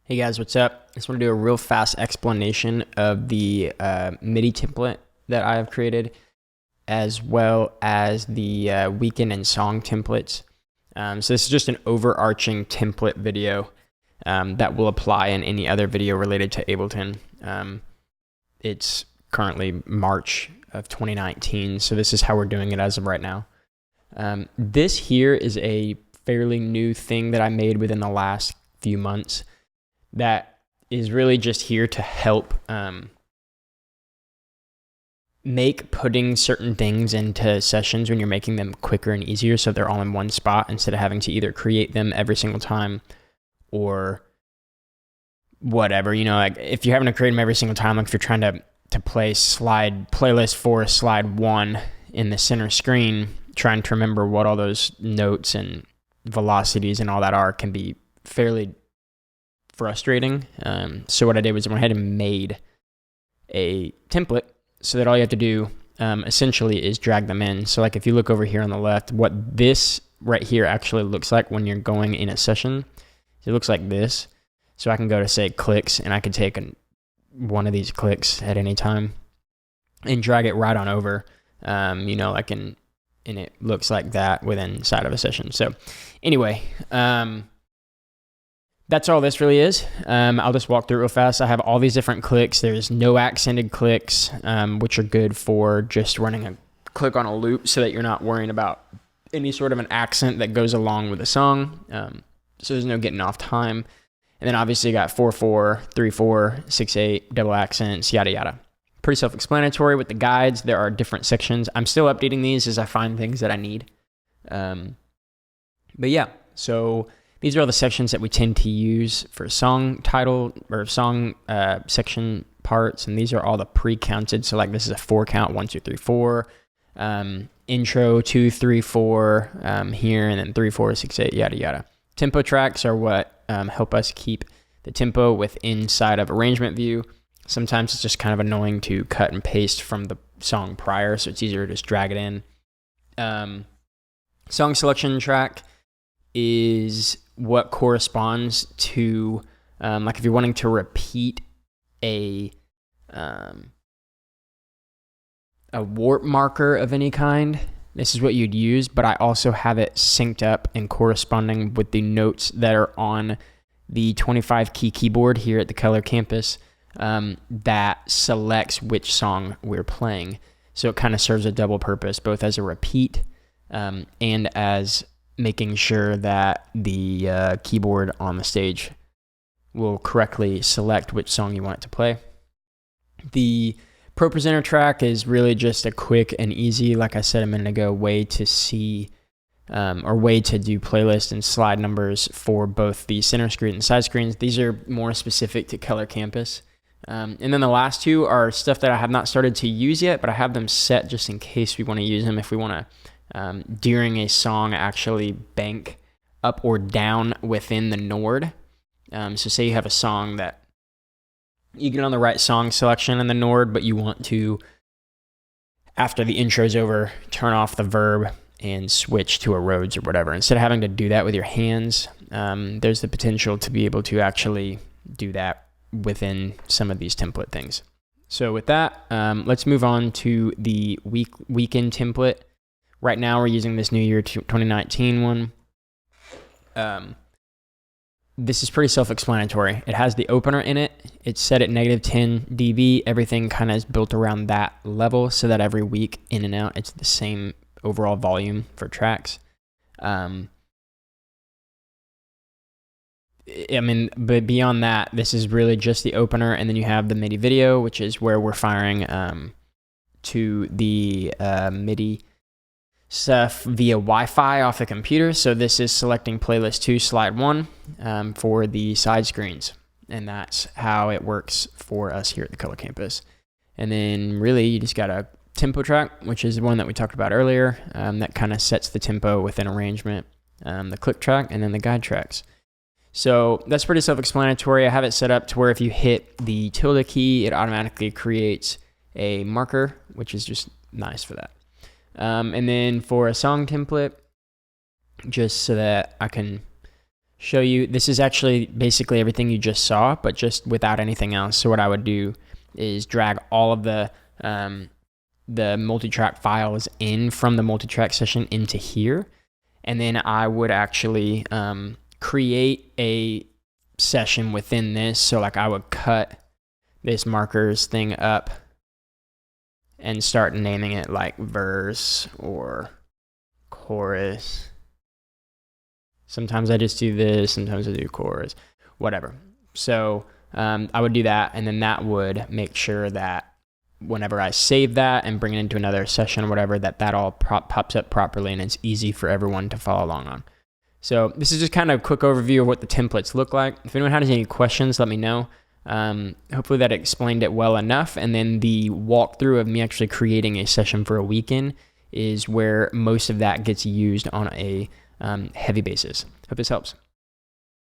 Hey guys, what's up? I just want to do a real fast explanation of the MIDI template that I have created, as well as the weekend and song templates. So this is just an overarching template video that will apply in any other video related to Ableton. It's currently March of 2019, so this is how we're doing it as of right now. This here is a fairly new thing that I made within the last few months that is really just here to help make putting certain things into sessions when you're making them quicker and easier, so they're all in one spot instead of having to either create them every single time or whatever. You know, like if you're having to create them every single time, like if you're trying to play playlist for slide 1 in the center screen, trying to remember what all those notes and velocities and all that are can be fairly frustrating. So what I did was I went ahead and made a template so that all you have to do essentially is drag them in. So like if you look over here on the left, what this right here actually looks like when you're going in a session, it looks like this. So I can go to say clicks, and I can take one of these clicks at any time and drag it right on over, like and it looks like that within inside of a session. So anyway, that's all this really is. I'll just walk through it real fast. I have all these different clicks. There's no accented clicks, which are good for just running a click on a loop so that you're not worrying about any sort of an accent that goes along with the song. So there's no getting off time. And then obviously you got 4/4, 3/4, 6/8, double accents, yada yada. Pretty self-explanatory with the guides. There are different sections. I'm still updating these as I find things that I need. But yeah, so these are all the sections that we tend to use for song title or song section parts, and these are all the pre-counted. So like this is a 4 count, 1, 2, 3, 4. Intro 2, 3, 4 here, and then 3, 4, 6, 8, yada yada. Tempo tracks are what help us keep the tempo inside of arrangement view. Sometimes it's just kind of annoying to cut and paste from the song prior, so it's easier to just drag it in. Song selection track is what corresponds to like if you're wanting to repeat a warp marker of any kind, this is what you'd use, but I also have it synced up and corresponding with the notes that are on the 25 key keyboard here at the Color Campus that selects which song we're playing. So it kind of serves a double purpose, both as a repeat and as making sure that the keyboard on the stage will correctly select which song you want it to play. The Pro Presenter track is really just a quick and easy, like I said a minute ago, way to see or way to do playlist and slide numbers for both the center screen and side screens. These are more specific to Color Campus. And then the last two are stuff that I have not started to use yet, but I have them set just in case we want to use them if we want to during a song actually bank up or down within the Nord. So say you have a song that you get on the right song selection in the Nord, but you want to, after the intro's over, turn off the verb and switch to a Rhodes or whatever. Instead of having to do that with your hands, there's the potential to be able to actually do that within some of these template things. So with that, let's move on to the weekend template. Right now we're using this New Year 2019 one. This is pretty self-explanatory. It has the opener in it. It's set at -10 dB. Everything kind of is built around that level so that every week in and out, it's the same overall volume for tracks. But beyond that, this is really just the opener, and then you have the MIDI video, which is where we're firing to the MIDI stuff via Wi-Fi off the computer. So this is selecting playlist 2, slide 1 for the side screens. And that's how it works for us here at the Color Campus. And then really you just got a tempo track, which is the one that we talked about earlier, that kind of sets the tempo within arrangement, the click track, and then the guide tracks. So that's pretty self-explanatory. I have it set up to where if you hit the tilde key, it automatically creates a marker, which is just nice for that. And then for a song template, just so that I can show you, this is actually basically everything you just saw, but just without anything else. So what I would do is drag all of the multi-track files in from the multi-track session into here. And then I would actually create a session within this. So like I would cut this markers thing up and start naming it like verse or chorus. Sometimes I just do this, sometimes I do chorus, whatever. So I would do that, and then that would make sure that whenever I save that and bring it into another session or whatever, that all pops up properly and it's easy for everyone to follow along on. So this is just kind of a quick overview of what the templates look like. If anyone has any questions, let me know. Hopefully that explained it well enough. And then the walkthrough of me actually creating a session for a weekend is where most of that gets used on a heavy basis. Hope this helps.